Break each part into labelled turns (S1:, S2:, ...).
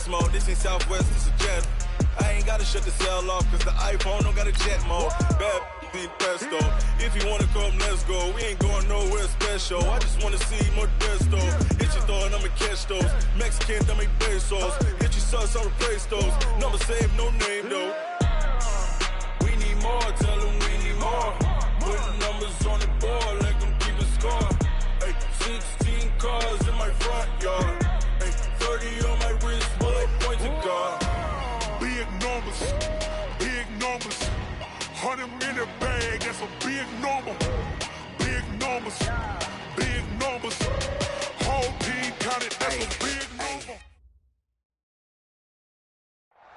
S1: flex mode. This ain't Southwest, this a jet. I ain't gotta shut the cell off, cause the iPhone don't got a jet mode. Bad be pesto. If you wanna come, let's go. We ain't going nowhere special. I just wanna see more desto. Hit your throw and I'ma catch those. Mexican, I make pesos. Hit your sus, I'll replace those. Number save, no name though. We need more, tell them we need more. Putting numbers on the board, let them keep a score. Ay, 16 cars in my front yard. Ay, 30 on my wrist, bullet points of God.
S2: Big numbers, big numbers. 100 in the bag, that's a big number. Big numbers, big numbers. Whole team counted, that's a big number.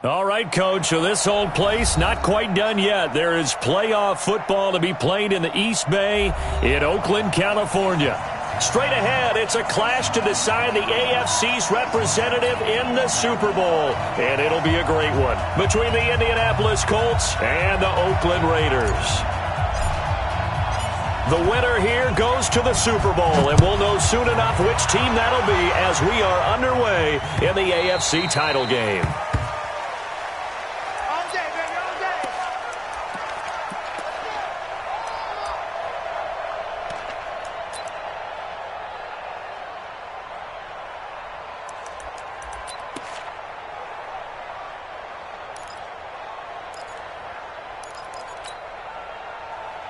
S3: All right, Coach, so this whole place not quite done yet. There is playoff football to be played in the East Bay in Oakland, California. Straight ahead, it's a clash to decide the AFC's representative in the Super Bowl. And it'll be a great one between the Indianapolis Colts and the Oakland Raiders. The winner here goes to the Super Bowl, and we'll know soon enough which team that'll be as we are underway in the AFC title game.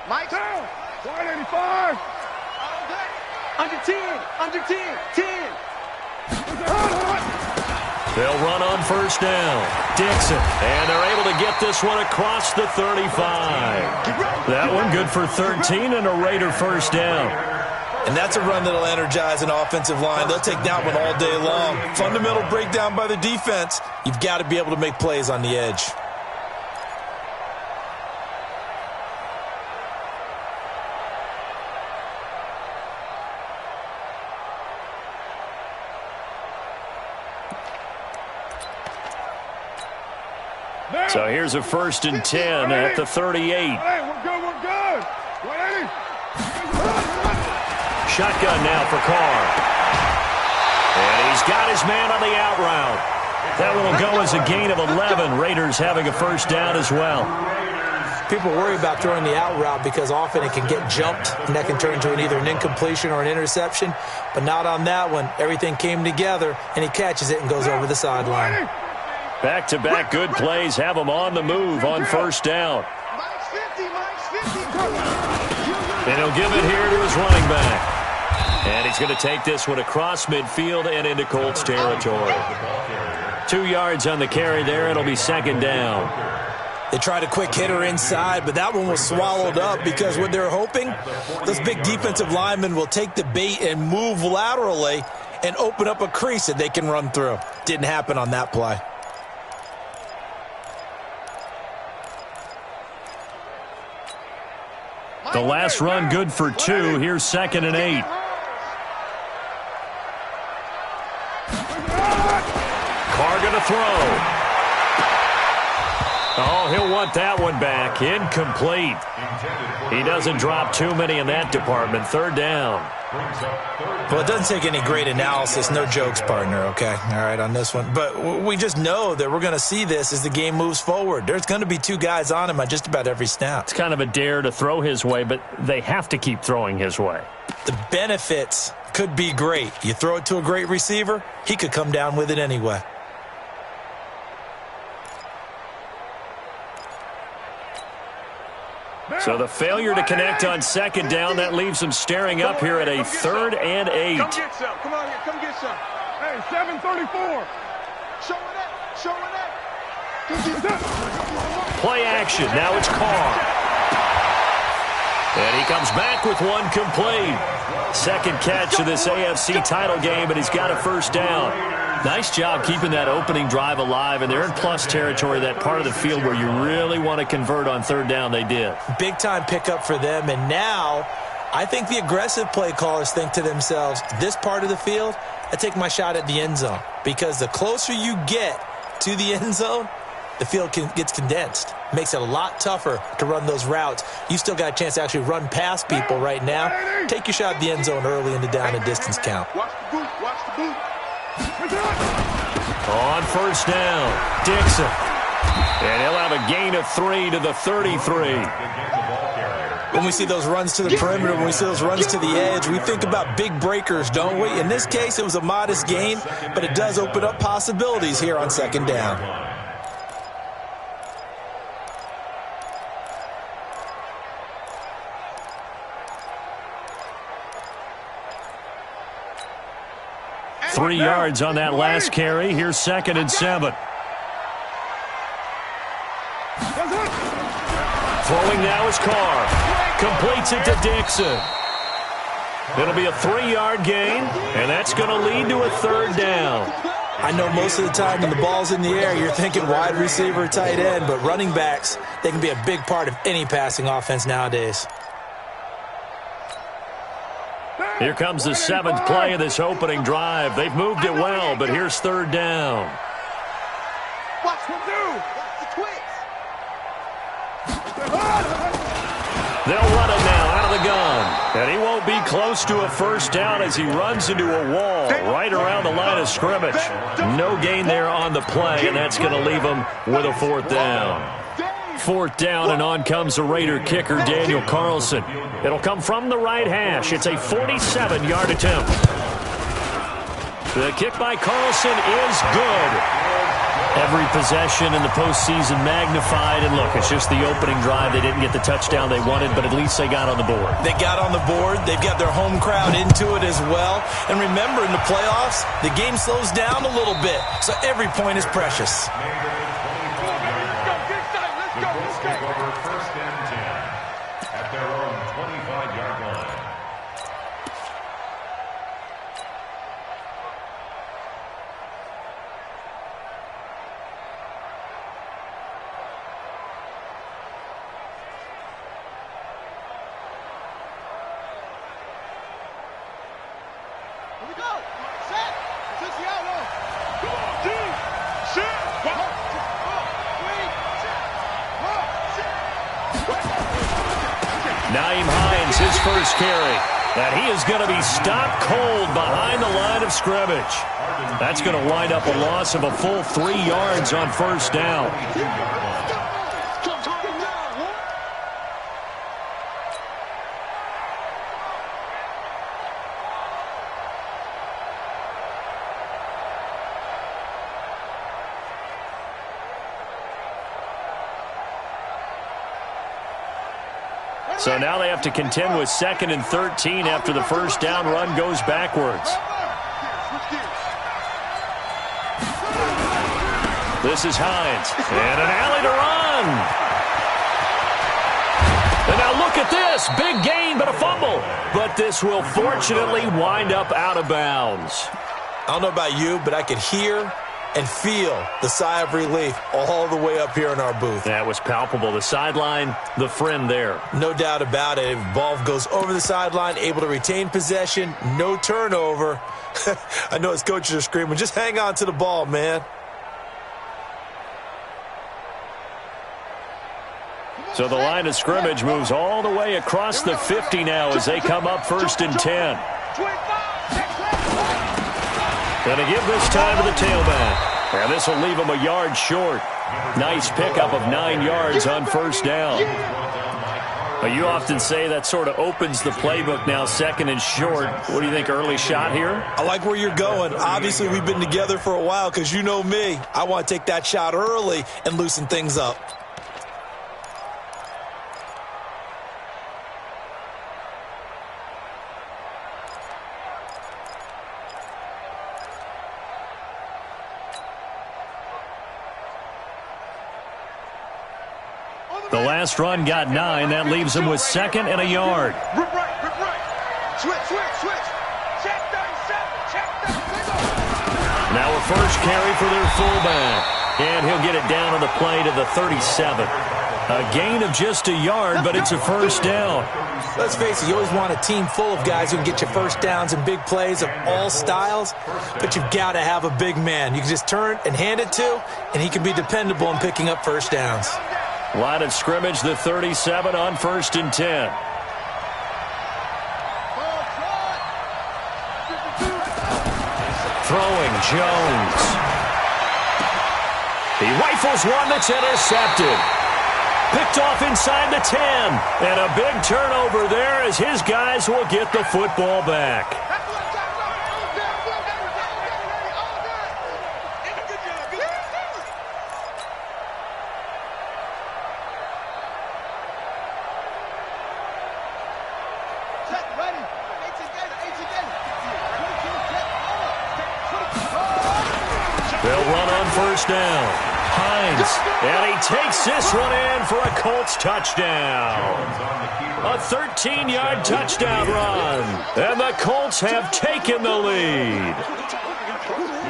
S4: Mike, 185. Under 10, under 10, 10.
S3: They'll run on first down. Dixon, and they're able to get this one across the 35. That one good for 13 and a Raider first down.
S5: And that's a run that'll energize an offensive line. They'll take that one all day long. Fundamental breakdown by the defense. You've got to be able to make plays on the edge.
S3: So here's a 1st and 10 at the 38.
S4: Hey, we're good, we're good. 180.
S3: Shotgun now for Carr. And he's got his man on the out route. That one will go as a gain of 11. Raiders having a first down as well.
S5: People worry about throwing the out route because often it can get jumped, and that can turn into either an incompletion or an interception. But not on that one. Everything came together, and he catches it and goes over the sideline.
S3: Back-to-back good plays have him on the move on first down. And he'll give it here to his running back. And he's going to take this one across midfield and into Colts territory. 2 yards on the carry there. It'll be second down.
S5: They tried a quick hitter inside, but that one was swallowed up because what they're hoping, those big defensive linemen will take the bait and move laterally and open up a crease that they can run through. Didn't happen on that play.
S3: The last run good for 2. Here's 2nd and 8. Carr going to throw. Oh, he'll want that one back. Incomplete. He doesn't drop too many in that department. Third down.
S5: Well, it doesn't take any great analysis. No jokes, partner, okay? All right, on this one. But we just know that we're going to see this as the game moves forward. There's going to be 2 guys on him on just about every snap.
S3: It's kind of a dare to throw his way, but they have to keep throwing his way.
S5: The benefits could be great. You throw it to a great receiver, he could come down with it anyway.
S3: So the failure to connect on second down, that leaves them staring up here at a 3rd and 8.
S4: Come get some. Come on here. Come get some. Hey, 734. Show it up.
S3: Play action. Now it's Carr. And he comes back with one complete. Second catch of this AFC title game, and he's got a first down. Nice job keeping that opening drive alive, and they're in plus territory, that part of the field where you really want to convert on third down. They did.
S5: Big-time pickup for them, and now I think the aggressive play callers think to themselves, this part of the field, I take my shot at the end zone, because the closer you get to the end zone, the field gets condensed. Makes it a lot tougher to run those routes. You still got a chance to actually run past people right now. Take your shot at the end zone early in the down and distance count.
S4: Watch the boot. Watch the boot.
S3: On first down, Dixon. And he'll have a gain of 3 to the 33.
S5: When we see those runs to the perimeter, when we see those runs to the edge, we think about big breakers, don't we? In this case, it was a modest gain, but it does open up possibilities here on second down.
S3: Three yards on that last carry. Here's 2nd and 7. Throwing now is Carr. Completes it to Dixon. It'll be a 3-yard gain, and that's going to lead to a 3rd down.
S5: I know most of the time when the ball's in the air, you're thinking wide receiver, tight end, but running backs, they can be a big part of any passing offense nowadays.
S3: Here comes the 7th play of this opening drive. They've moved it well, but here's 3rd down.
S4: Watch him do. The twitch.
S3: They'll run it now out of the gun. And he won't be close to a 1st down as he runs into a wall right around the line of scrimmage. No gain there on the play, and that's going to leave him with a 4th down. 4th down, and on comes the Raider kicker, Daniel Carlson. It'll come from the right hash. It's a 47-yard attempt. The kick by Carlson is good. Every possession in the postseason magnified, and look, it's just the opening drive. They didn't get the touchdown they wanted, but at least they got on the board.
S5: They got on the board. They've got their home crowd into it as well. And remember, in the playoffs, the game slows down a little bit, so every point is precious.
S3: His first carry, and he is going to be stopped cold behind the line of scrimmage. That's going to wind up a loss of a full 3 yards on 1st down. So now they have to contend with 2nd and 13 after the 1st down run goes backwards. This is Hines, and an alley to run. And now look at this, big gain but a fumble. But this will fortunately wind up out of bounds.
S5: I don't know about you, but I could hear and feel the sigh of relief all the way up here in our booth.
S3: That was palpable. The sideline, the friend there.
S5: No doubt about it. Ball goes over the sideline, able to retain possession, no turnover. I know his coaches are screaming, just hang on to the ball, man.
S3: So the line of scrimmage moves all the way across the 50 now as they come up 1st and 10. Going to give this time to the tailback. And this will leave him a yard short. Nice pickup of 9 yards on 1st down. But you often say that sort of opens the playbook now, 2nd and short. What do you think, early shot here?
S5: I like where you're going. Obviously, we've been together for a while because you know me. I want to take that shot early and loosen things up.
S3: The last run got 9. That leaves him with 2nd and a yard.
S4: Rip right. Switch. Check 37. Check 37.
S3: Now a first carry for their fullback. And he'll get it down on the play to the 37. A gain of just a yard, but it's a 1st down.
S5: Let's face it, you always want a team full of guys who can get you 1st downs and big plays of all styles, but you've got to have a big man. You can just turn and hand it to, and he can be dependable in picking up 1st downs.
S3: Line of scrimmage, the 37 on 1st and 10. Throwing Jones. He rifles one that's intercepted. Picked off inside the 10. And a big turnover there as his guys will get the football back. They'll run on first down. Hines, and he takes this one in for a Colts touchdown. A 13-yard touchdown run, and the Colts have taken the lead.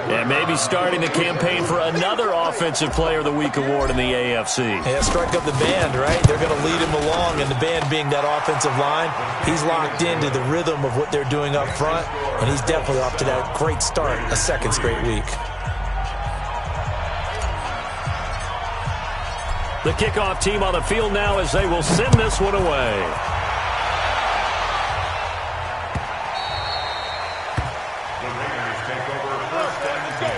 S3: And maybe starting the campaign for another Offensive Player of the Week award in the AFC.
S5: Yeah, strike up the band, right? They're going to lead him along, and the band being that offensive line, he's locked into the rhythm of what they're doing up front, and he's definitely off to that great start, a second straight week.
S3: The kickoff team on the field now as they will send this one away.
S2: The Raiders take over first and 10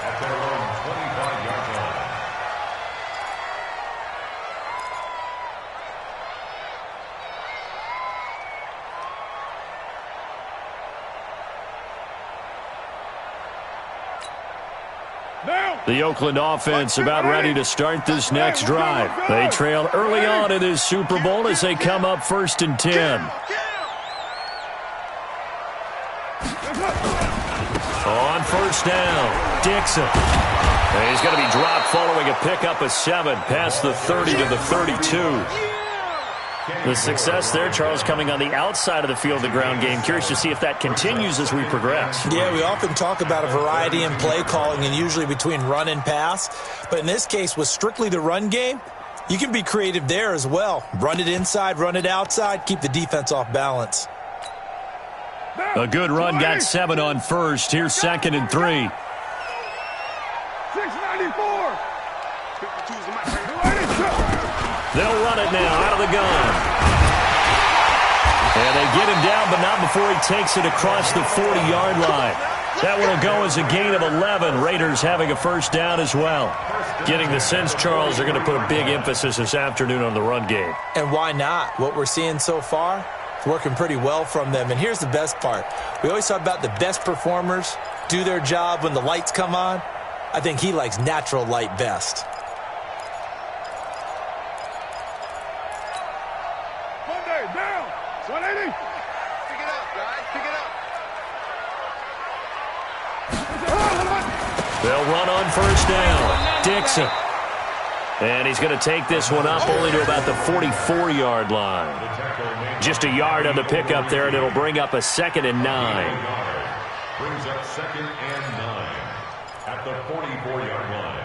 S2: at their own 25-yard line.
S3: The Oakland offense about ready to start this next drive. They trail early on in this Super Bowl as they come up 1st and 10. On first down, Dixon. And he's going to be dropped following a pickup of 7 past the 30 to the 32. The success there, Charles, coming on the outside of the field, the ground game. Curious to see if that continues as we progress.
S5: Yeah, we often talk about a variety in play calling and usually between run and pass. But in this case, with strictly the run game, you can be creative there as well. Run it inside, run it outside, keep the defense off balance.
S3: A good run got 7 on first. Here's 2nd and 3.
S4: 694.
S3: They'll run it now out of the gun. And they get him down, but not before he takes it across the 40-yard line. That one will go as a gain of 11. Raiders having a first down as well. Getting the sense, Charles, they're going to put a big emphasis this afternoon on the run game.
S5: And why not? What we're seeing so far, it's working pretty well from them. And here's the best part. We always talk about the best performers do their job when the lights come on. I think he likes natural light best.
S4: Down. 180.
S6: Pick it up, guys. Pick it up.
S3: They'll run on first down. Dixon. And he's going to take this one up only to about the 44-yard line. Just a yard on the pickup there, and it'll bring up a 2nd and 9.
S2: Brings up 2nd and 9 at the 44-yard line.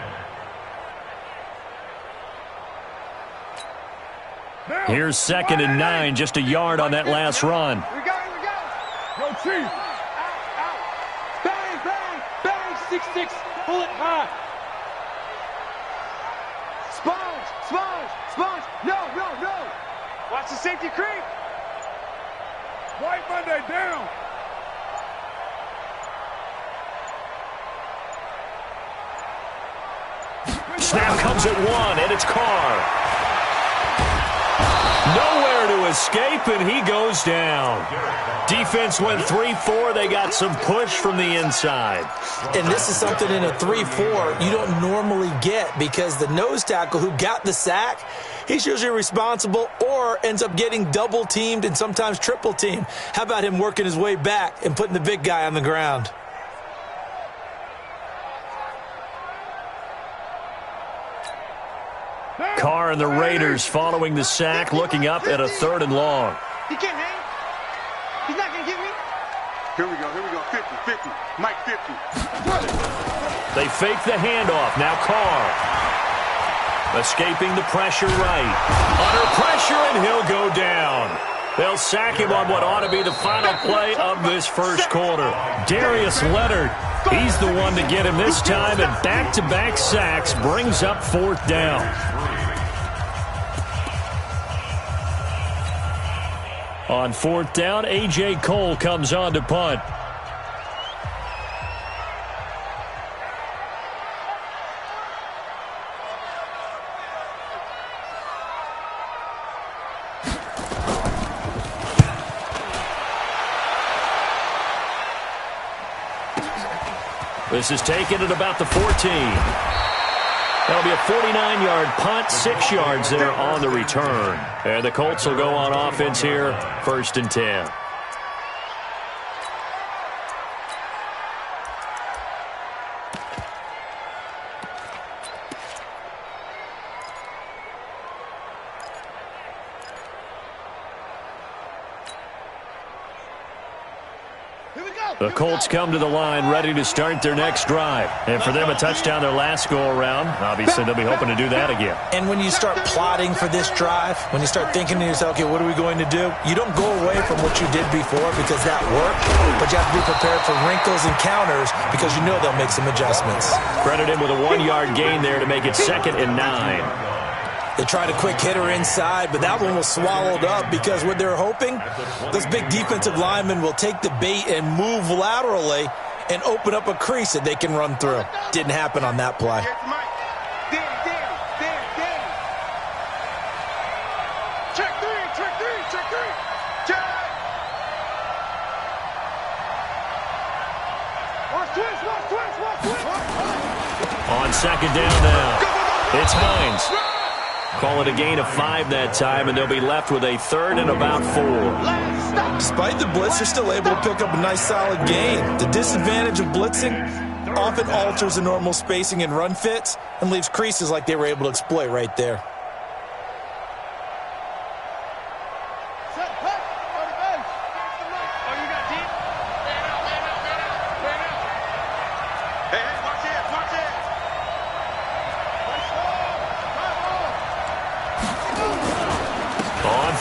S3: Here's 2nd and 9, just a yard on that last run.
S4: We got it. Yo, Chief. Out. Bang, bang, bang. 6-6. Pull it high. Sponge. No. Watch the safety creep. White Monday down.
S3: Snap comes at 1, and it's Carr. Nowhere to escape, and he goes down. Defense went 3-4. They got some push from the inside.
S5: And this is something in a 3-4 you don't normally get because the nose tackle who got the sack, he's usually responsible or ends up getting double-teamed and sometimes triple-teamed. How about him working his way back and putting the big guy on the ground?
S3: Carr and the Raiders following the sack, looking up at a 3rd and long.
S6: He can't hang. He's not going to get me.
S4: Here we go. 50. Mike 50.
S3: They fake the handoff. Now Carr. Escaping the pressure right. Under pressure, and he'll go down. They'll sack him on what ought to be the final play of this first quarter. Darius Leonard, he's the one to get him this time, and back-to-back sacks brings up 4th down. On 4th down, A.J. Cole comes on to punt. This is taken at about the 14. That'll be a 49-yard punt, 6 yards there on the return. And the Colts will go on offense here, 1st and 10. The Colts come to the line ready to start their next drive. And for them, a touchdown their last go-around. Obviously, they'll be hoping to do that again.
S5: And when you start plotting for this drive, when you start thinking to yourself, okay, what are we going to do? You don't go away from what you did before because that worked, but you have to be prepared for wrinkles and counters because you know they'll make some adjustments.
S3: Credit him with a 1-yard gain there to make it 2nd and 9.
S5: They tried a quick hitter inside, but that one was swallowed up because what they're hoping, those big defensive linemen will take the bait and move laterally and open up a crease that they can run through. Didn't happen on that play.
S6: Check three.
S3: On 2nd down now, it's Hines. Call it a gain of 5 that time, and they'll be left with a 3rd and about 4.
S5: Despite the blitz, they're still able to pick up a nice solid gain. The disadvantage of blitzing often alters the normal spacing and run fits and leaves creases like they were able to exploit right there.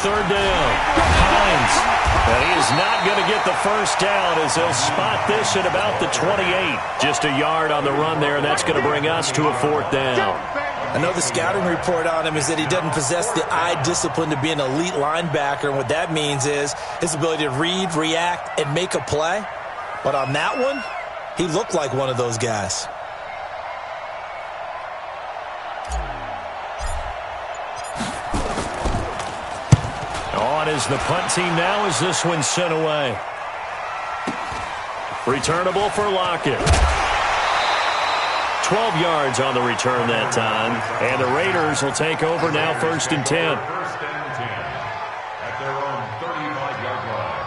S3: Third down, Hines. And he is not going to get the first down as they'll spot this at about the 28. Just a yard on the run there, and that's going to bring us to a 4th down.
S5: I know the scouting report on him is that he doesn't possess the eye discipline to be an elite linebacker, and what that means is his ability to read, react, and make a play. But on that one, he looked like one of those guys.
S3: On is the punt team now as this one's sent away. Returnable for Lockett. 12 yards on the return that time. And the Raiders will take over now, 1st and 10.
S2: At their own 35-yard line.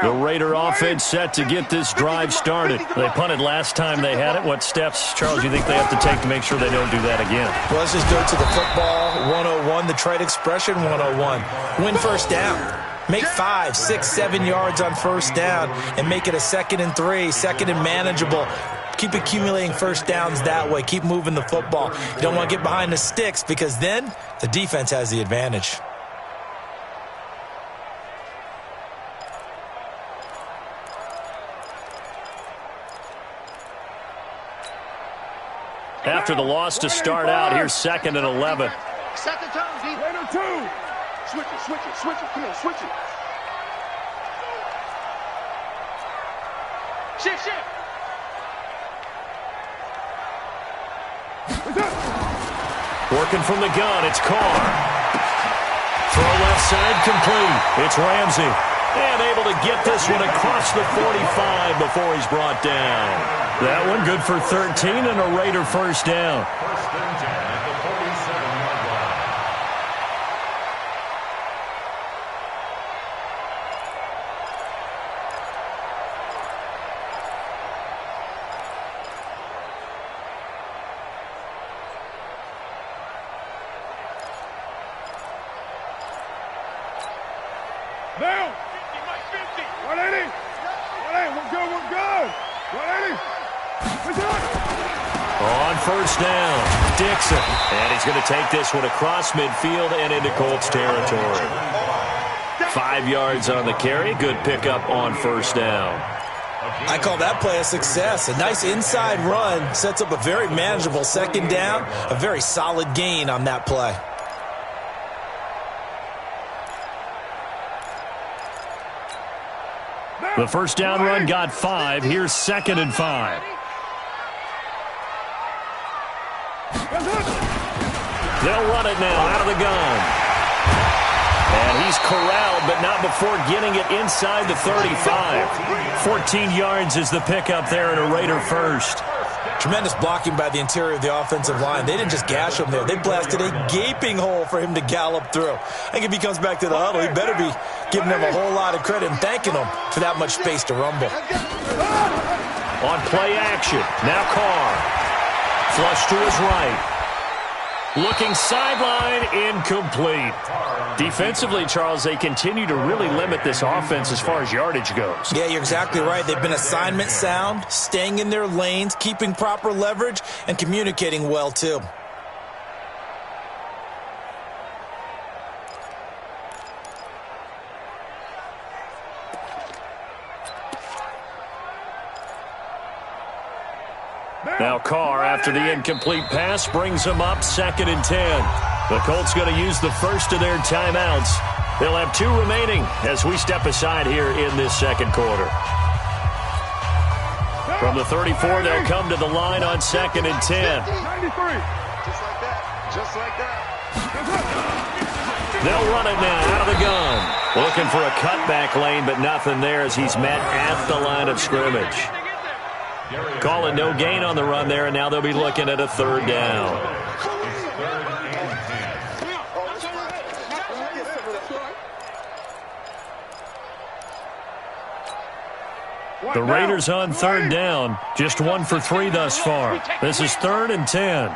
S3: The Raider offense set to get this drive started. They punted last time they had it. What steps, Charles, you think they have to take to make sure they don't do that again?
S5: Well, let's just go to the football 101, the trade expression 101. Win first down. Make 5, 6, 7 yards on first down and make it a 2nd and 3, 2nd and manageable. Keep accumulating first downs that way. Keep moving the football. You don't want to get behind the sticks because then the defense has the advantage.
S3: After the loss to start out, here's 2nd and 11.
S6: Set the tone, D.
S4: Raider 2. Switch it. Come on, switch it.
S6: Shift.
S3: Working from the gun, it's Carr. Throw left side complete. It's Ramsey. And able to get this one across the 45 before he's brought down. That one good for 13 and a Raider first down.
S2: 1st and 10 at the 47-yard line.
S4: Now. 180. 180. We're good. 180.
S3: On first down, Dixon. And he's going to take this one across midfield and into Colts territory. 5 yards on the carry. Good pickup on first down.
S5: I call that play a success. A nice inside run sets up a very manageable 2nd down. A very solid gain on that play.
S3: The first down run got 5. Here's 2nd and 5. They'll run it now out of the gun. And he's corralled, but not before getting it inside the 35. 14 yards is the pickup there and a Raider first.
S5: Tremendous blocking by the interior of the offensive line. They didn't just gash him there. They blasted a gaping hole for him to gallop through. I think if he comes back to the huddle, he better be giving them a whole lot of credit and thanking them for that much space to rumble.
S3: On play action, now Carr. Flush to his right. Looking sideline, incomplete. Defensively, Charles, they continue to really limit this offense as far as yardage goes.
S5: Yeah, you're exactly right. They've been assignment sound, staying in their lanes, keeping proper leverage, and communicating well, too.
S3: Now Carr, after the incomplete pass, brings them up 2nd and 10. The Colts going to use the first of their timeouts. They'll have 2 remaining as we step aside here in this second quarter. From the 34, they'll come to the line on 2nd and 10.
S6: 93. Just like that. Just like that.
S3: They'll run it now out of the gun. Looking for a cutback lane, but nothing there as he's met at the line of scrimmage. Call it no gain on the run there, and now they'll be looking at a 3rd down. The Raiders on 3rd down, just 1 for 3 thus far. This is 3rd and 10.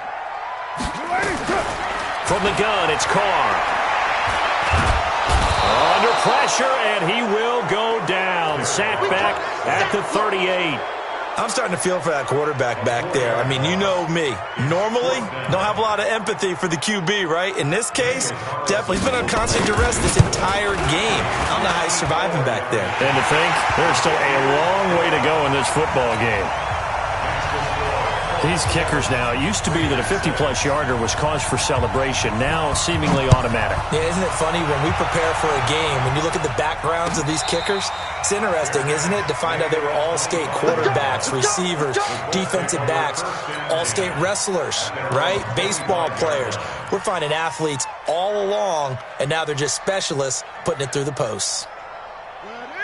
S3: From the gun, it's Carr. Under pressure, and he will go down. Sacked back at the 38.
S5: I'm starting to feel for that quarterback back there. I mean, you know me. Normally, don't have a lot of empathy for the QB, right? In this case, definitely. He's been on constant duress this entire game. I don't know how he's surviving back there.
S3: And to think, there's still a long way to go in this football game. These kickers now, it used to be that a 50-plus yarder was cause for celebration. Now, seemingly automatic.
S5: Yeah, isn't it funny when we prepare for a game, when you look at the backgrounds of these kickers, it's interesting, isn't it, to find out they were all-state quarterbacks, receivers, defensive backs, all-state wrestlers, right? Baseball players. We're finding athletes all along, and now they're just specialists putting it through the posts.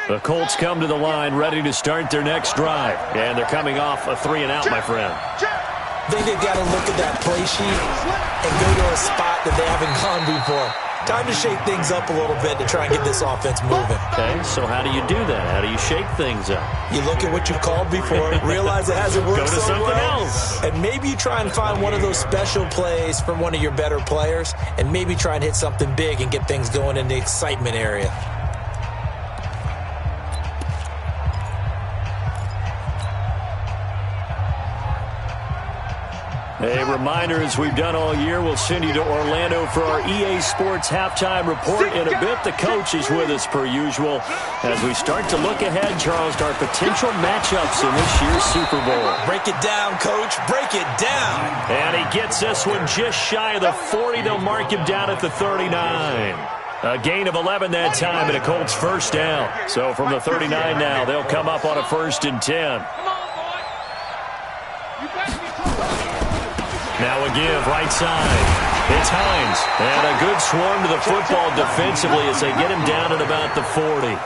S3: The Colts come to the line ready to start their next drive. And they're coming off a 3-and-out, my friend.
S5: I think they've got to look at that play sheet and go to a spot that they haven't gone before. Time to shake things up a little bit to try and get this offense moving.
S3: Okay, so how do you do that? How do you shake things up?
S5: You look at what you've called before, realize it hasn't worked
S3: Go to
S5: so
S3: something
S5: well,
S3: else.
S5: and maybe you try and find one of those special plays from one of your better players, and maybe try and hit something big and get things going in the excitement area.
S3: A reminder, as we've done all year, we'll send you to Orlando for our EA Sports halftime report in a bit. The coach is with us per usual as we start to look ahead, Charles, to our potential matchups in this year's Super Bowl.
S5: Break it down, Coach. Break it down.
S3: And he gets this one just shy of the 40. They'll mark him down at the 39. A gain of 11 that time and a Colts first down. So from the 39 now, they'll come up on a 1st and 10. Now a give, right side. It's Hines. And a good swarm to the football defensively as they get him down at about the 40.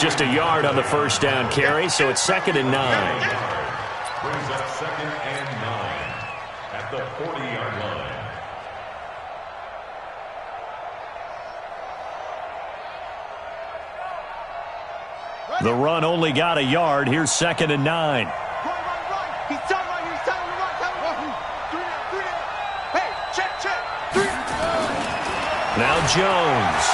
S3: Just a yard on the first down carry, so it's 2nd and 9.
S2: Brings up 2nd and 9 at the 40-yard line.
S3: The run only got a yard. Here's 2nd and 9.
S6: He's telling right, he's telling right. Three down. Hey, check. 3.
S3: Now Jones.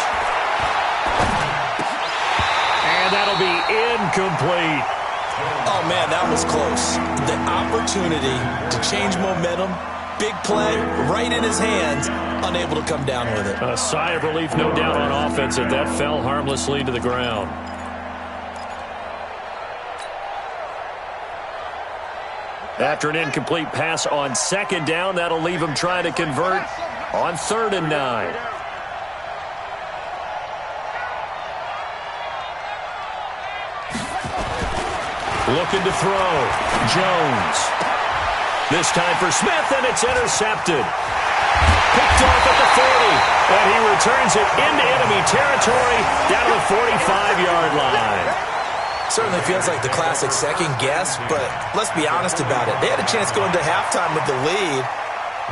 S3: And that'll be incomplete.
S5: Oh, man, that was close. The opportunity to change momentum, big play, right in his hands, unable to come down with it.
S3: A sigh of relief, no doubt, on offense, that fell harmlessly to the ground. After an incomplete pass on 2nd down, that'll leave him trying to convert on 3rd and 9. Looking to throw. Jones. This time for Smith, and it's intercepted. Picked off at the 40, and he returns it into enemy territory down to the 45-yard line.
S5: Certainly feels like the classic second guess, but let's be honest about it. They had a chance going to halftime with the lead.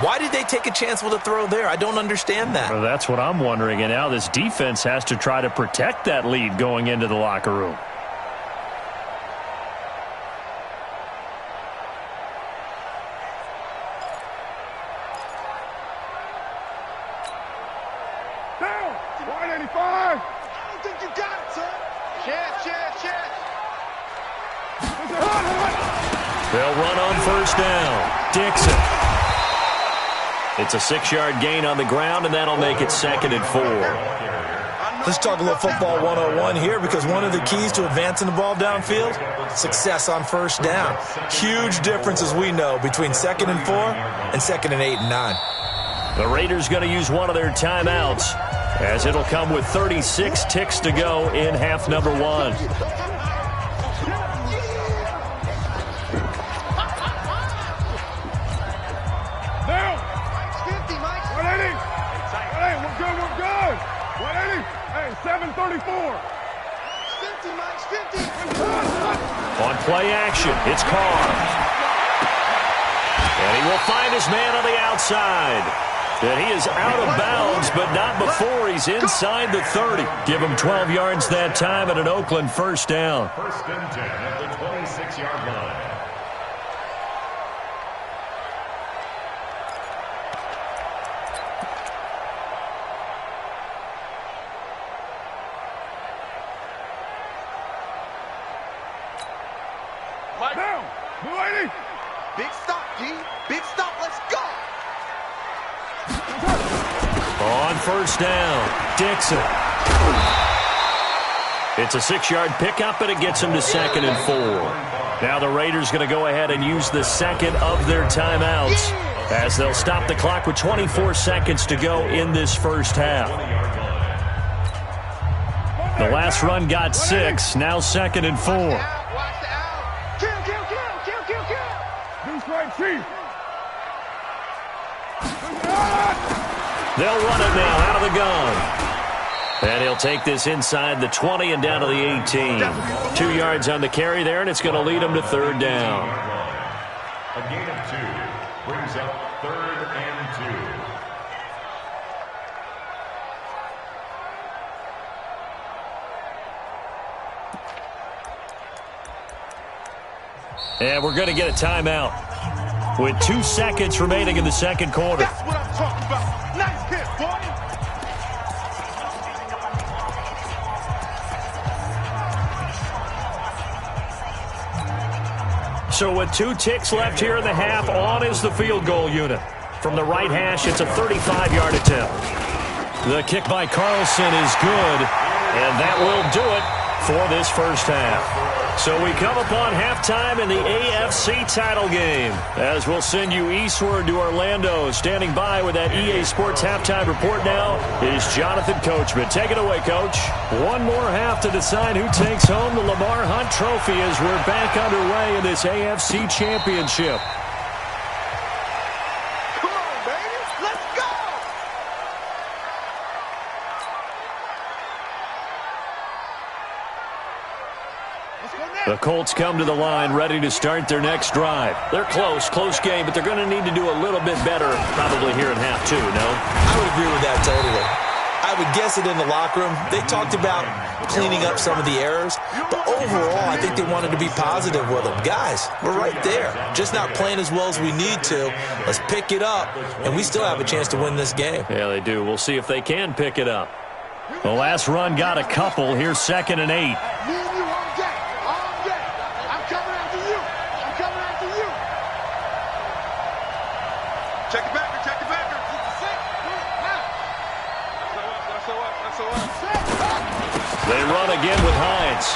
S5: Why did they take a chance with a throw there? I don't understand that.
S3: Well, that's what I'm wondering, and now this defense has to try to protect that lead going into the locker room.
S2: Down! 185! I
S6: don't think you got it, son. Chance.
S3: They'll run on first down. Dixon. It's a 6-yard gain on the ground, and that'll make it 2nd and 4.
S5: Let's talk a little football 101 here, because one of the keys to advancing the ball downfield, success on first down. Huge difference, as we know, between 2nd and 4 and 2nd and 8 and 9.
S3: The Raiders going to use one of their timeouts, as it'll come with 36 ticks to go in half number 1. On play action, it's Carr. And he will find his man on the outside. And he is out of bounds, but not before he's inside the 30. Give him 12 yards that time and an Oakland first down.
S7: First and 10 at the 26-yard line.
S2: Down! Blue 80!
S6: Big stop, G. Big stop. Let's go!
S3: On first down, Dixon. It's a 6-yard pickup, and it gets him to 2nd and 4. Now the Raiders going to go ahead and use the second of their timeouts, as they'll stop the clock with 24 seconds to go in this first half. The last run got 6, now 2nd and 4. They'll run it now out of the gun. And he'll take this inside the 20 and down to the 18. 2 yards on the carry there, and it's going to lead him to 3rd down.
S7: A gain of 2 brings up 3rd and
S3: 2. And we're going to get a timeout with 2 seconds remaining in the second quarter.
S6: That's what I'm talking about. Nice hit, boy.
S3: So with 2 ticks left here in the half, on is the field goal unit. From the right hash, it's a 35-yard attempt. The kick by Carlson is good, and that will do it for this first half. So we come upon halftime in the AFC title game, as we'll send you eastward to Orlando. Standing by with that EA Sports halftime report now is Jonathan Coachman. Take it away, Coach. One more half to decide who takes home the Lamar Hunt Trophy as we're back underway in this AFC Championship.
S6: Come on, baby. Let's go.
S3: The Colts come to the line ready to start their next drive. They're close game, but they're going to need to do a little bit better probably here in half 2, no?
S5: I would agree with that totally. I would guess it in the locker room. They talked about cleaning up some of the errors, but overall, I think they wanted to be positive with them. Guys, we're right there. Just not playing as well as we need to. Let's pick it up, and we still have a chance to win this game.
S3: Yeah, they do. We'll see if they can pick it up. The last run got a couple. Here's 2nd and 8.
S6: Check it back.
S3: They run again with Hines.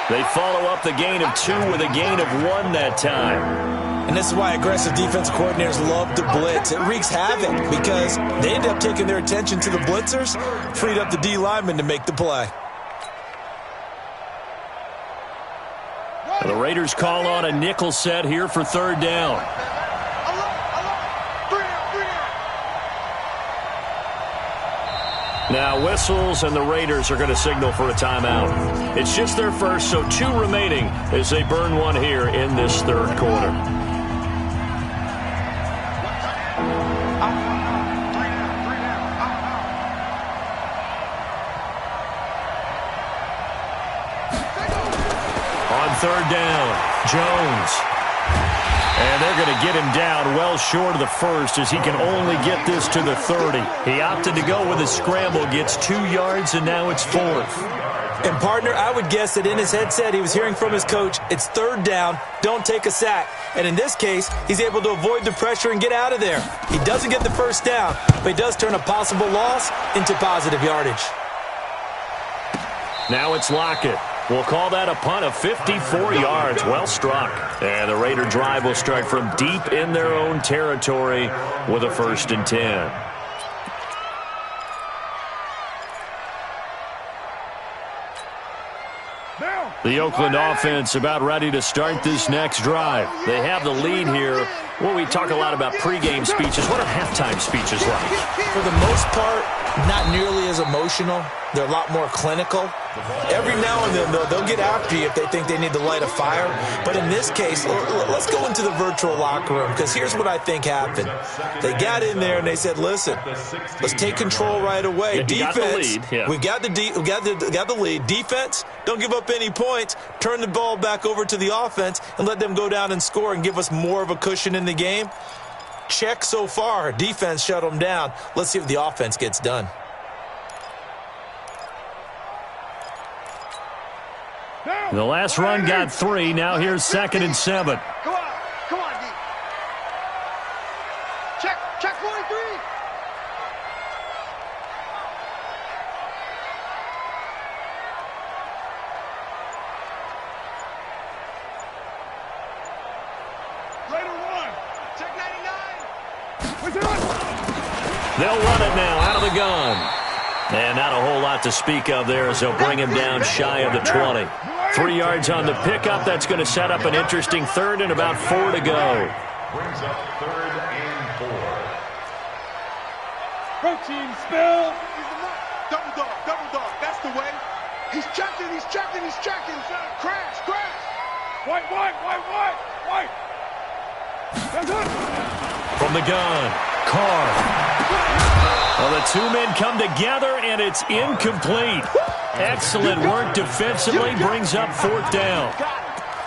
S3: They follow up the gain of 2 with a gain of 1 that time.
S5: And this is why aggressive defensive coordinators love to blitz. It wreaks havoc because they end up taking their attention to the blitzers, freed up the D lineman to make the play.
S3: The Raiders call on a nickel set here for third down. Now whistles, and the Raiders are going to signal for a timeout. It's just their first, so 2 remaining as they burn one here in this third quarter. On third down, Jones. And they're going to get him down well short of the first as he can only get this to the 30. He opted to go with a scramble, gets 2 yards, and now it's 4th.
S5: And, partner, I would guess that in his headset he was hearing from his coach, it's third down, don't take a sack. And in this case, he's able to avoid the pressure and get out of there. He doesn't get the first down, but he does turn a possible loss into positive yardage.
S3: Now it's Lockett. We'll call that a punt of 54 yards. Well struck. And the Raider drive will start from deep in their own territory with a 1st and 10. The Oakland offense about ready to start this next drive. They have the lead here. Well, we talk a lot about pregame speeches. What are halftime speeches like?
S5: For the most part, not nearly as emotional. They're a lot more clinical. Every now and then, they'll get after you if they think they need to light a fire. But in this case, let's go into the virtual locker room, because here's what I think happened. They got in there and they said, listen, let's take control right away. Defense, we got the lead. Defense, don't give up any points. Turn the ball back over to the offense and let them go down and score and give us more of a cushion in the game. Check so far. Defense shut them down. Let's see if the offense gets done.
S3: The last run got 3. Now here's 2nd and 7.
S6: Come on, D. Check 43. Raider 1. Check 99.
S3: They'll run it now out of the gun. And not a whole lot to speak of there as they'll bring him down shy of the 20. 3 yards on the pickup. That's going to set up an interesting 3rd and about 4 to go.
S7: Brings up 3rd and 4.
S4: Protein spill.
S6: Double dog. That's the way. He's checking. Crash.
S4: White. That's it.
S3: From the gun, Carr. Well, the 2 men come together, and it's incomplete. Excellent work defensively, brings up 4th down.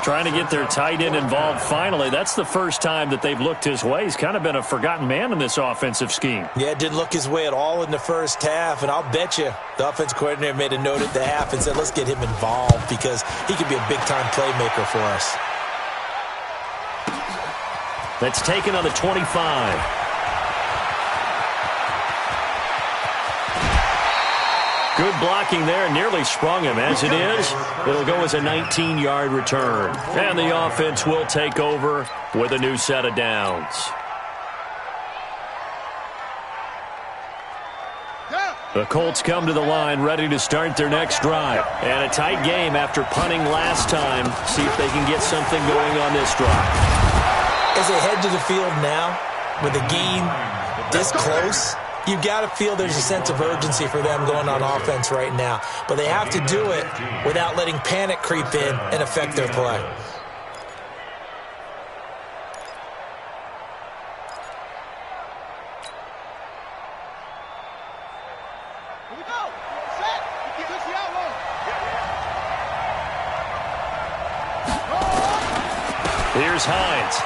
S3: Trying to get their tight end involved finally. That's the first time that they've looked his way. He's kind of been a forgotten man in this offensive scheme.
S5: Yeah, it didn't look his way at all in the first half, and I'll bet you the offense coordinator made a note at the half and said, let's get him involved because he could be a big-time playmaker for us.
S3: That's taken on the 25. Good blocking there, nearly sprung him. As it is, it'll go as a 19-yard return. And the offense will take over with a new set of downs. The Colts come to the line ready to start their next drive. And a tight game after punting last time. See if they can get something going on this drive.
S5: As they head to the field now, with the game this close, you've got to feel there's a sense of urgency for them going on offense right now. But they have to do it without letting panic creep in and affect their play.
S6: Here we go. Set. Push the outlaw.
S3: Here's Hines.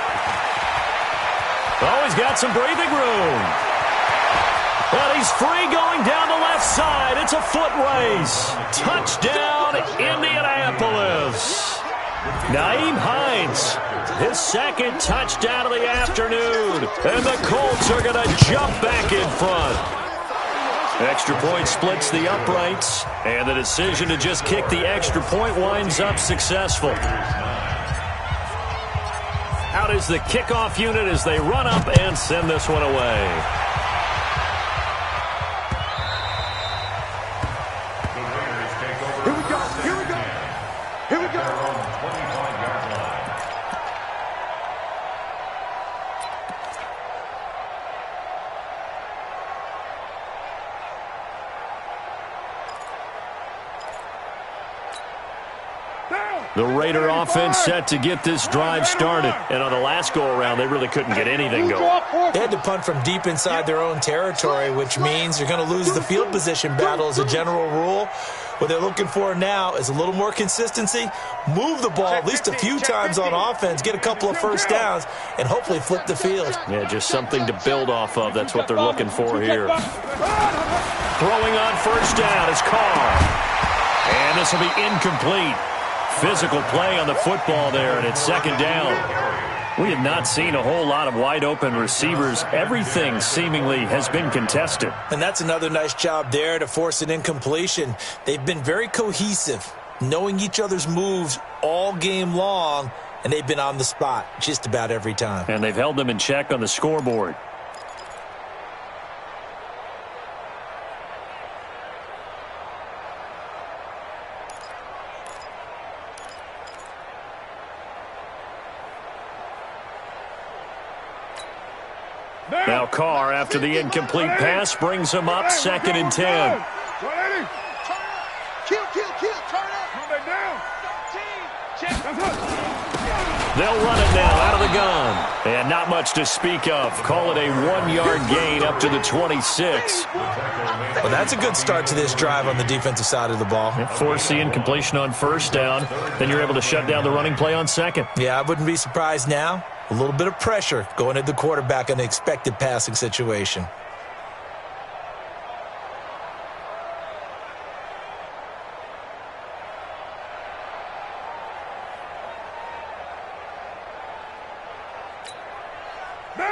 S3: Oh, he's got some breathing room. Well, he's free going down the left side. It's a foot race. Touchdown, Indianapolis. Nyheim Hines, his 2nd touchdown of the afternoon. And the Colts are going to jump back in front. Extra point splits the uprights. And the decision to just kick the extra point winds up successful. Out is the kickoff unit as they run up and send this one away.
S6: Here we go.
S3: The Raider offense set to get this drive started. And on the last go-around, they really couldn't get anything going.
S5: They had to punt from deep inside their own territory, which means you're going to lose the field position battle as a general rule. What they're looking for now is a little more consistency, move the ball at least a few times on offense, get a couple of first downs, and hopefully flip the field.
S3: Yeah, just something to build off of. That's what they're looking for here. Throwing on first down is Carr. And this will be incomplete. Physical play on the football there, and it's second down. We have not seen a whole lot of wide-open receivers. Everything seemingly has been contested.
S5: And that's another nice job there to force an incompletion. They've been very cohesive, knowing each other's moves all game long, and they've been on the spot just about every time.
S3: And they've held them in check on the scoreboard. Now Carr, after the incomplete pass, brings him up 2nd and 10. They'll run it now out of the gun. And not much to speak of. Call it a 1-yard gain up to the 26.
S5: Well, that's a good start to this drive on the defensive side of the ball.
S3: Force the incompletion on first down. Then you're able to shut down the running play on second.
S5: Yeah, I wouldn't be surprised now. A little bit of pressure going at the quarterback in the expected passing situation.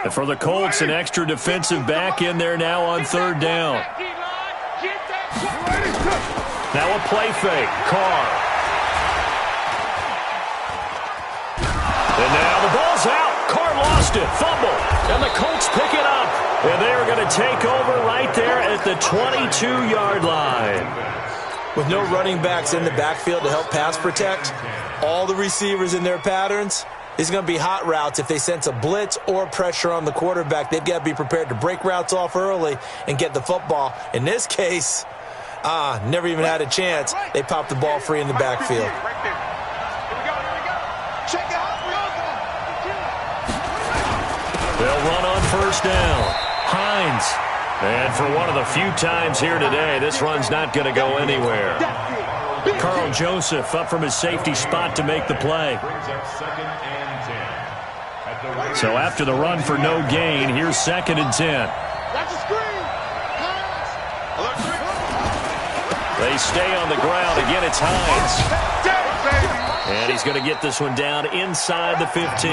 S3: And for the Colts, an extra defensive back in there now on third down. Now a play fake. Carr. And now the ball's out. Carr lost it. Fumble. And the Colts pick it up. And they are going to take over right there at the 22-yard line.
S5: With no running backs in the backfield to help pass protect, all the receivers in their patterns, these are going to be hot routes. If they sense a blitz or pressure on the quarterback, they've got to be prepared to break routes off early and get the football. In this case, never even had a chance. They popped the ball free in the backfield.
S3: They'll run on first down. Hines. And for one of the few times here today, this run's not going to go anywhere. Carl Joseph up from his safety spot to make the play. So after the run for no gain, here's 2nd and 10. They stay on the ground. Again, it's Hines. And he's going to get this one down inside the 15.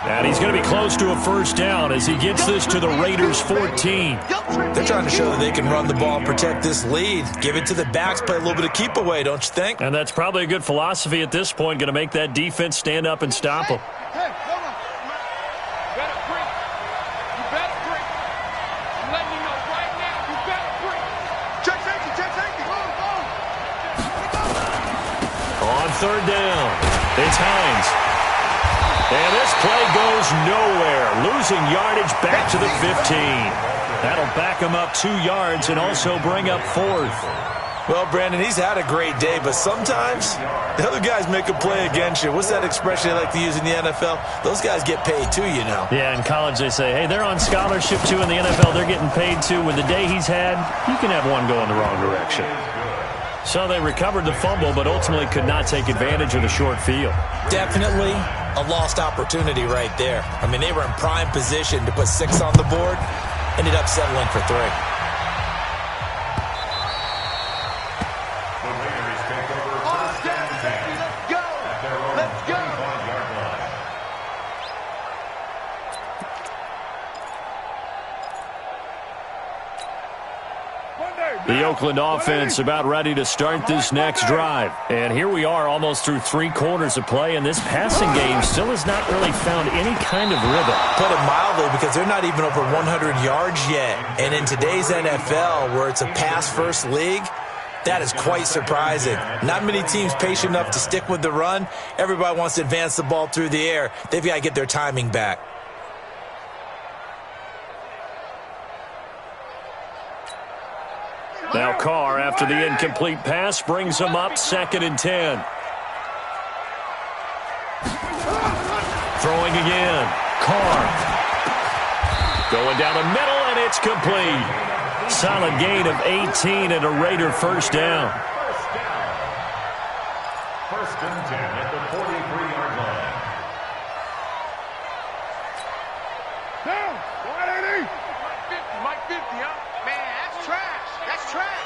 S3: And he's going to be close to a first down as he gets this to the Raiders' 14.
S5: They're trying to show that they can run the ball and protect this lead. Give it to the backs, play a little bit of keep away, don't you think?
S3: And that's probably a good philosophy at this point, going to make that defense stand up and stop them. On third down, it's Hines. And this play goes nowhere. Losing yardage back to the 15. That'll back him up 2 yards and also bring up 4th.
S5: Well, Brandon, he's had a great day, but sometimes the other guys make a play against you. What's that expression they like to use in the NFL? Those guys get paid too, you know.
S3: Yeah, in college they say, hey, they're on scholarship too. In the NFL, they're getting paid too. With the day he's had, you can have one going the wrong direction. So they recovered the fumble, but ultimately could not take advantage of the short field.
S5: Definitely a lost opportunity right there. I mean, they were in prime position to put 6 on the board, ended up settling for 3.
S3: The Oakland offense about ready to start this next drive. And here we are almost through 3 quarters of play, and this passing game still has not really found any kind of rhythm.
S5: Put it mildly, because they're not even over 100 yards yet. And in today's NFL, where it's a pass-first league, that is quite surprising. Not many teams patient enough to stick with the run. Everybody wants to advance the ball through the air. They've got to get their timing back.
S3: Now Carr, after the incomplete pass, brings him up 2nd and 10. Throwing again. Carr. Going down the middle, and it's complete. Solid gain of 18 and a Raider first down.
S7: First and 10 at the 43-yard line.
S2: Down. Go ahead, 80.
S6: Mike 50, huh? Man, that's trash. That's trash.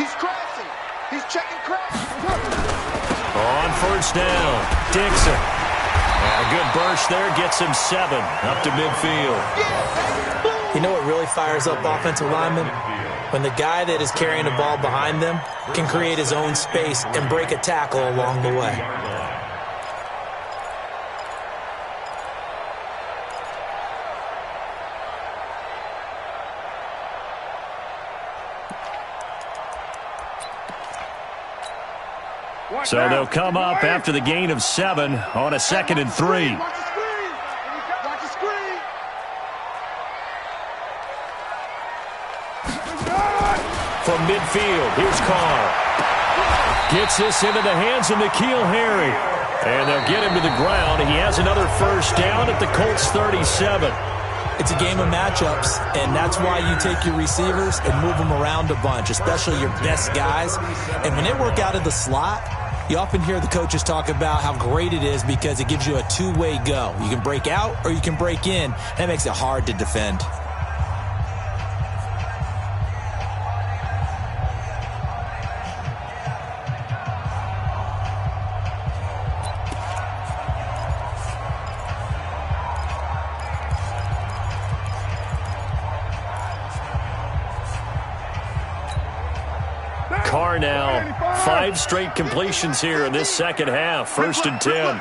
S6: He's crashing. He's checking crash.
S3: On first down, Dixon. And a good burst there gets him 7 up to midfield.
S5: You know what really fires up offensive linemen? When the guy that is carrying the ball behind them can create his own space and break a tackle along the way.
S3: So they'll come up after the gain of 7 on a 2nd and 3.
S6: Watch the screen. Watch the screen.
S3: From midfield, here's Carr. Gets this into the hands of N'Keal Harry. And they'll get him to the ground. He has another first down at the Colts 37.
S5: It's a game of matchups, and that's why you take your receivers and move them around a bunch, especially your best guys. And when they work out of the slot, you often hear the coaches talk about how great it is because it gives you a two-way go. You can break out or you can break in. That makes it hard to defend.
S3: Carr now, 5 straight completions here in this second half. First and 10.
S2: 29.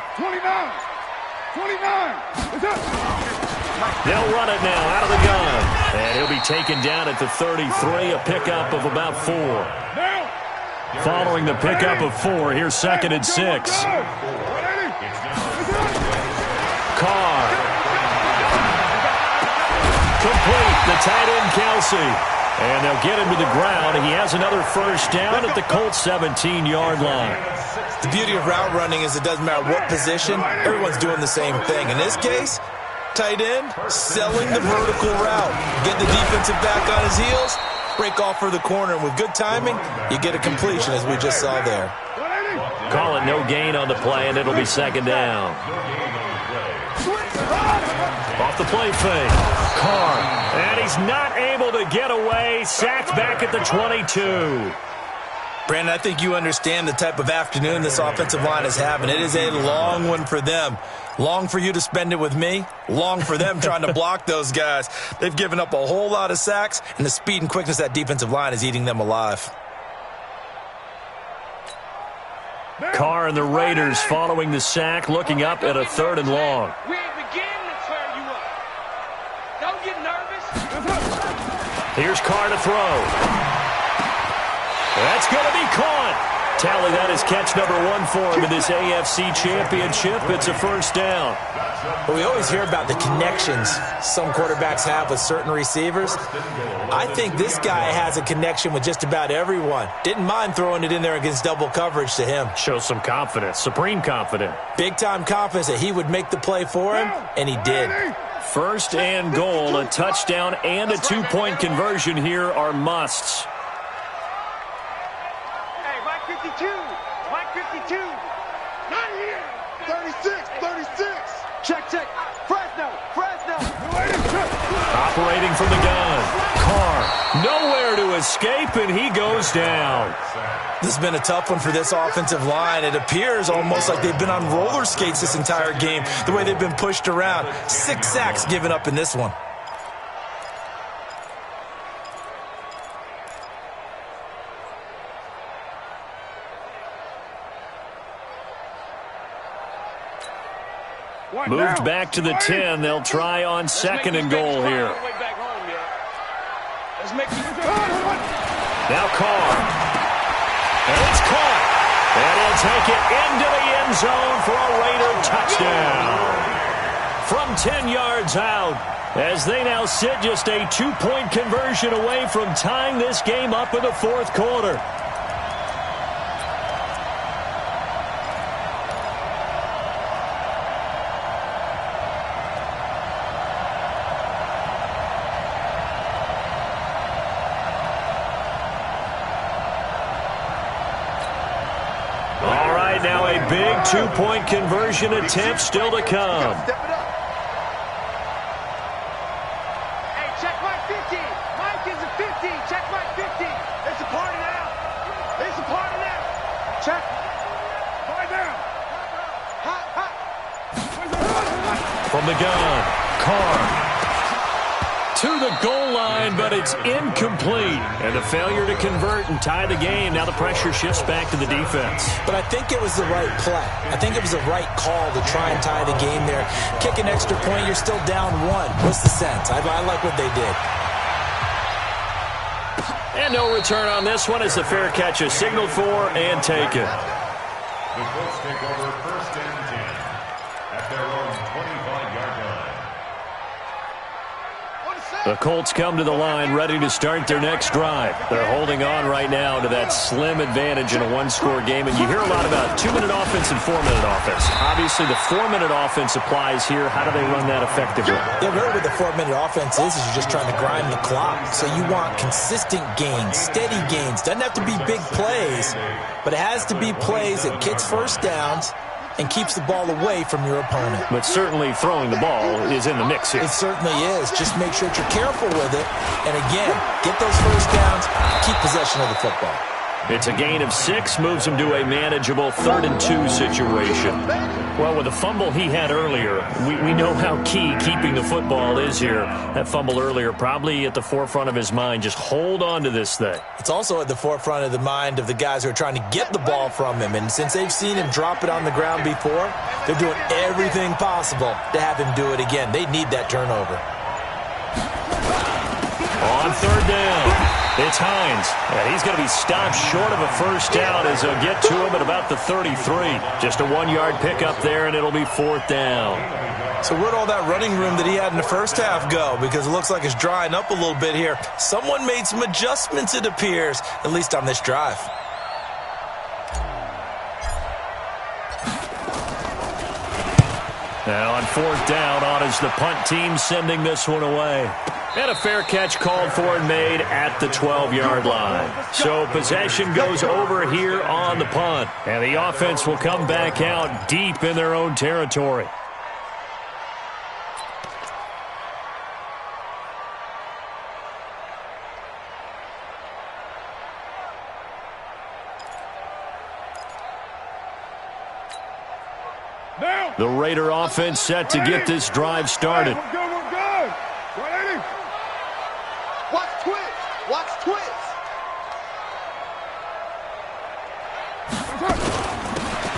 S3: They'll run it now out of the gun. And he'll be taken down at the 33, a pickup of about 4. Following the pickup of 4, here's 2nd and 6. Carr. Complete, the tight end Kelsey. And they'll get him to the ground. He has another first down at the Colts 17-yard line.
S5: The beauty of route running is it doesn't matter what position, everyone's doing the same thing. In this case, tight end, selling the vertical route. Get the defensive back on his heels, break off for the corner, and with good timing, you get a completion as we just saw there.
S3: Call it no gain on the play, and it'll be 2nd down. Off the play fake. Carr. And he's not able to get away. Sacked back at the 22.
S5: Brandon, I think you understand the type of afternoon this offensive line is having. It is a long one for them. Long for you to spend it with me. Long for them trying to block those guys. They've given up a whole lot of sacks, and the speed and quickness of that defensive line is eating them alive.
S3: Carr and the Raiders following the sack, looking up at a 3rd and long.
S6: We ain't beginning to clear you up. Don't get nervous.
S3: Here's Carr to throw. That's going to be caught. Tally that is catch number 1 for him in this AFC Championship. It's a first down.
S5: Well, we always hear about the connections some quarterbacks have with certain receivers. I think this guy has a connection with just about everyone. Didn't mind throwing it in there against double coverage to him.
S3: Shows some confidence, supreme confidence.
S5: Big-time confidence that he would make the play for him, and he did.
S3: First and goal, a touchdown and a 2-point conversion here are musts.
S6: Hey, Mike 52. Mike 52. Not here. 36. Check. Fresno.
S3: Operating from the gun. Carr, nowhere to escape, and he goes down.
S5: This has been a tough one for this offensive line. It appears almost like they've been on roller skates this entire game, the way they've been pushed around. 6 sacks given up in this one.
S3: Moved back to the 10. They'll try on 2nd and goal here. Now Carr. And it's caught. And he'll take it into the end zone for a Raider touchdown. From 10 yards out, as they now sit just a 2-point conversion away from tying this game up in the 4th quarter. big two-point conversion attempt still to come.
S6: Step it up. Hey, check Mike 50. Mike is a 50. Check Mike 50. It's a party now. It's a party now. Check. Party down. Hot, hot.
S3: From the gun, Carr. To the goal line, but it's incomplete. And the failure to convert and tie the game. Now the pressure shifts back to the defense.
S5: But I think it was the right play. I think it was the right call to try and tie the game there. Kick an extra point, you're still down one. What's the sense? I like what they did.
S3: And no return on this one as the fair catch is signaled for and taken.
S7: The Colts take over 1st and 10 at their own 25-yard line.
S3: The Colts come to the line ready to start their next drive. They're holding on right now to that slim advantage in a one-score game. And you hear a lot about 2-minute offense and 4-minute offense. Obviously, the 4-minute offense applies here. How do they run that effectively?
S5: Yeah, really what the 4-minute offense is you're just trying to grind the clock. So you want consistent gains, steady gains. Doesn't have to be big plays, but it has to be plays that gets first downs and keeps the ball away from your opponent.
S3: But certainly throwing the ball is in the mix here.
S5: It certainly is. Just make sure that you're careful with it. And again, get those first downs, keep possession of the football.
S3: It's a gain of 6, moves him to a manageable 3rd and 2 situation. Well, with the fumble he had earlier, we know how key keeping the football is here. That fumble earlier probably at the forefront of his mind. Just hold on to this thing.
S5: It's also at the forefront of the mind of the guys who are trying to get the ball from him. And since they've seen him drop it on the ground before, they're doing everything possible to have him do it again. They need that turnover.
S3: On 3rd down. It's Hines, and he's going to be stopped short of a first down as they'll get to him at about the 33. Just a 1-yard pickup there, and it'll be 4th down.
S5: So where'd all that running room that he had in the first half go? Because it looks like it's drying up a little bit here. Someone made some adjustments, it appears, at least on this drive.
S3: Now on 4th down, on is the punt team sending this one away. And a fair catch called for and made at the 12-yard line. So possession goes over here on the punt. And the offense will come back out deep in their own territory. The Raider offense set to get this drive started.
S2: We're good. Ready?
S6: Watch twist. Watch twist.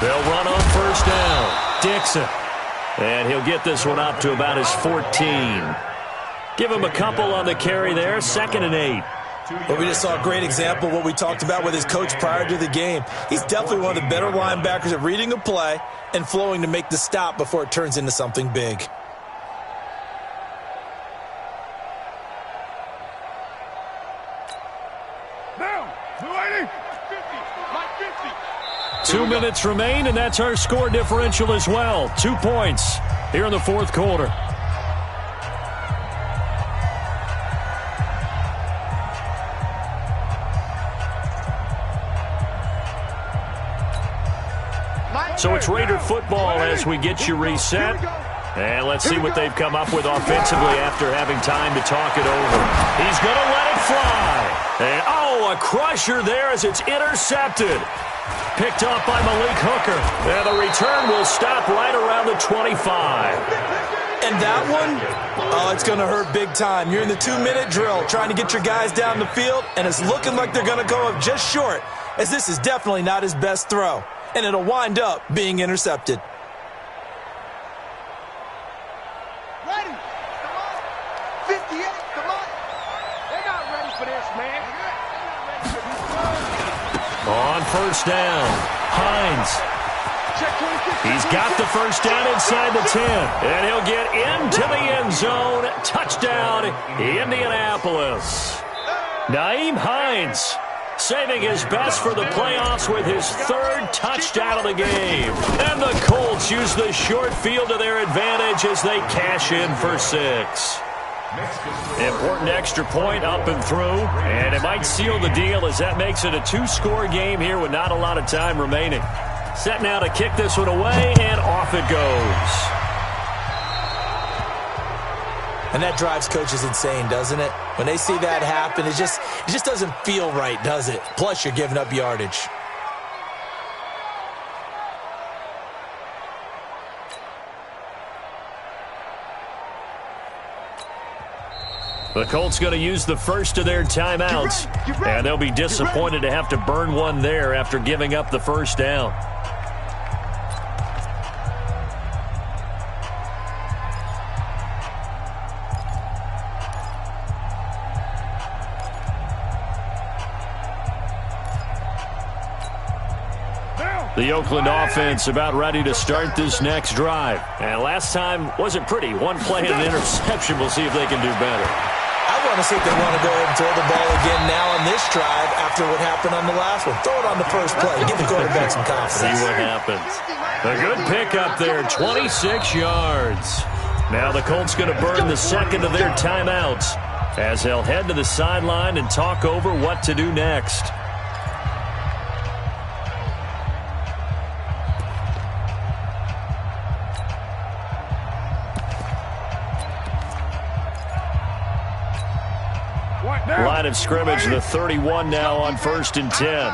S3: They'll run on 1st down. Dixon. And he'll get this one up to about his 14. Give him a couple on the carry there. 2nd and 8.
S5: Well, we just saw a great example of what we talked about with his coach prior to the game. He's definitely one of the better linebackers at reading a play and flowing to make the stop before it turns into something big.
S2: Now,
S3: 2 minutes remain, and that's our score differential as well. 2 points here in the 4th quarter. So it's Raider football as we get you reset. And let's see what they've come up with offensively after having time to talk it over. He's going to let it fly. And, a crusher there as it's intercepted. Picked up by Malik Hooker. And the return will stop right around the 25.
S5: And that one, it's going to hurt big time. You're in the 2-minute drill trying to get your guys down the field, and it's looking like they're going to go up just short, as this is definitely not his best throw. And it'll wind up being intercepted.
S6: Ready. Come on. 58. Come on. They're not ready for this, man.
S3: On 1st down, Hines. He's got the first down inside the 10. And he'll get into the end zone. Touchdown, Indianapolis. Nyheim Hines saving his best for the playoffs with his 3rd touchdown of the game. And the Colts use the short field to their advantage as they cash in for 6. Important extra point up and through, and it might seal the deal as that makes it a 2-score game here with not a lot of time remaining. Set now to kick this one away, and off it goes.
S5: And that drives coaches insane, doesn't it? When they see that happen, it just doesn't feel right, does it? Plus, you're giving up yardage.
S3: The Colts going to use the first of their timeouts, and they'll be disappointed to have to burn one there after giving up the first down. The Oakland offense about ready to start this next drive. And last time wasn't pretty. One play and an interception. We'll see if they can do better.
S5: I want to see if they want to go ahead and throw the ball again now on this drive after what happened on the last one. Throw it on the first play. Give the quarterback some confidence.
S3: See what happens. A good pickup there, 26 yards. Now the Colts going to burn the second of their timeouts as they'll head to the sideline and talk over what to do next. Line of scrimmage, the 31 now on 1st and 10.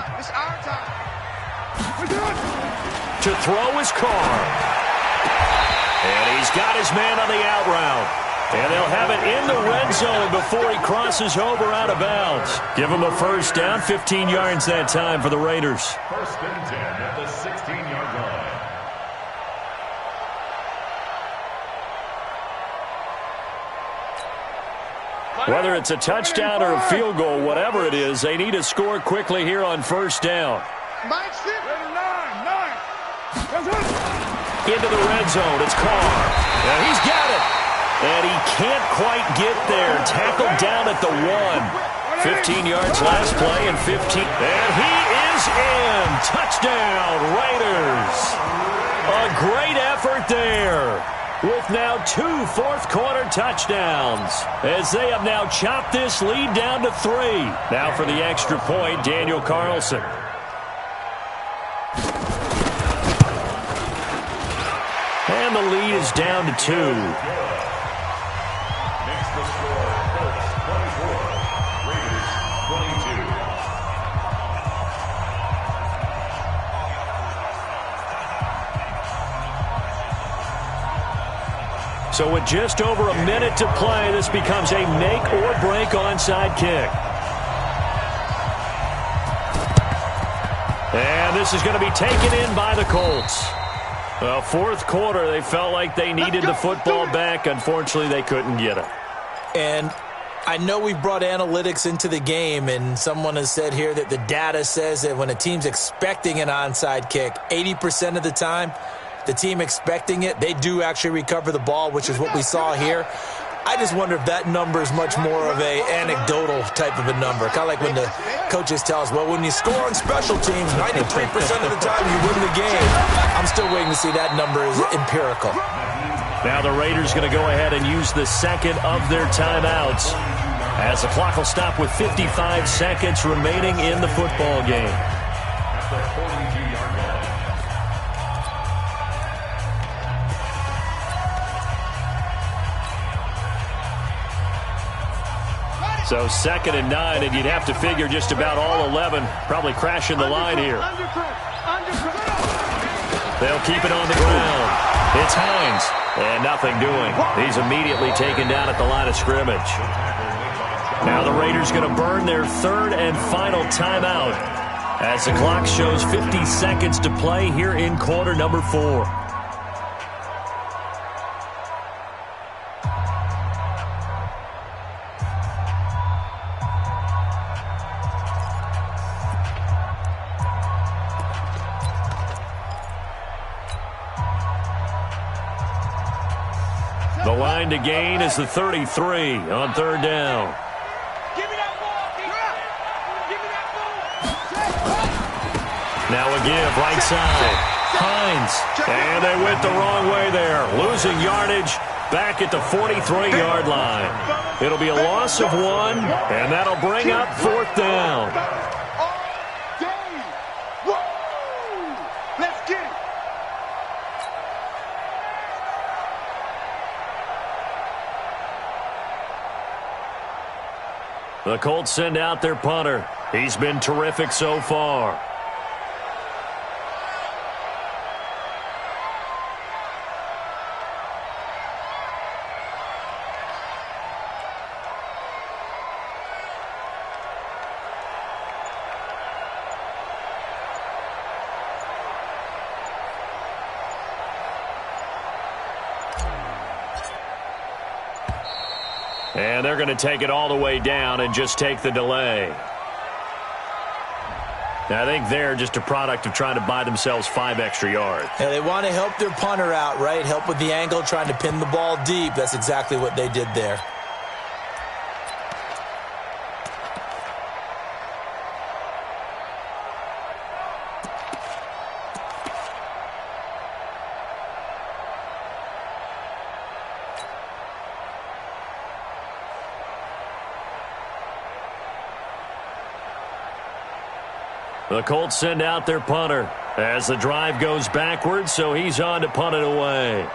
S3: To throw is Carr. And he's got his man on the out route. And they'll have it in the red zone before he crosses over out of bounds. Give him a first down, 15 yards that time for the Raiders.
S7: 1st and 10 at the 16-yard line.
S3: Whether it's a touchdown or a field goal, whatever it is, they need to score quickly here on 1st down. Into the red zone, it's Carr. And he's got it. And he can't quite get there. Tackled down at the 1. 15 yards last play and 15. And he is in. Touchdown, Raiders. A great effort there, with now 2 fourth-quarter touchdowns, as they have now chopped this lead down to 3. Now for the extra point, Daniel Carlson. And the lead is down to 2.
S7: Makes the score, Colts 24, Raiders 22.
S3: So with just over a minute to play, this becomes a make-or-break onside kick. And this is going to be taken in by the Colts. Well, 4th quarter, they felt like they needed the football back. Unfortunately, they couldn't get it.
S5: And I know we brought analytics into the game, and someone has said here that the data says that when a team's expecting an onside kick, 80% of the time, the team expecting it, they do actually recover the ball, which is what we saw here. I just wonder if that number is much more of a anecdotal type of a number. Kind of like when the coaches tell us, well, when you score on special teams, 93% of the time you win the game. I'm still waiting to see that number is empirical.
S3: Now the Raiders going to go ahead and use the second of their timeouts, as the clock will stop with 55 seconds remaining in the football game.
S7: At the 42-yard line.
S3: So 2nd and 9, and you'd have to figure just about all 11 probably crashing the line here. They'll keep it on the ground. It's Hines, and nothing doing. He's immediately taken down at the line of scrimmage. Now the Raiders going to burn their 3rd and final timeout, as the clock shows 50 seconds to play here in quarter number 4. The line to gain is the 33 on 3rd down. Now a give, right side. Hines. And they went the wrong way there. Losing yardage back at the 43-yard line. It'll be a loss of 1, and that'll bring up 4th down.
S6: Let's get
S3: The Colts send out their punter. He's been terrific so far. And they're going to take it all the way down and just take the delay. I think they're just a product of trying to buy themselves 5 extra yards.
S5: Yeah, they want to help their punter out, right? Help with the angle, trying to pin the ball deep. That's exactly what they did there.
S3: The Colts send out their punter as the drive goes backwards, so he's on to punt it away.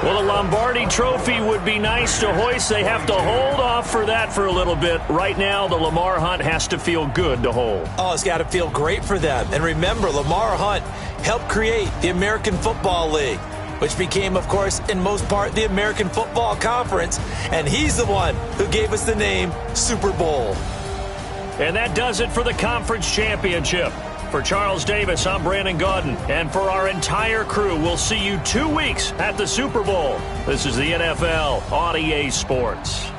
S3: Well, the Lombardi Trophy would be nice to hoist. They have to hold off for that for a little bit. Right now, the Lamar Hunt has to feel good to hold.
S5: Oh, it's got to feel great for them. And remember, Lamar Hunt helped create the American Football League, which became, of course, in most part, the American Football Conference. And he's the one who gave us the name Super Bowl.
S3: And that does it for the conference championship. For Charles Davis, I'm Brandon Gaudin. And for our entire crew, we'll see you 2 weeks at the Super Bowl. This is the NFL on EA Sports.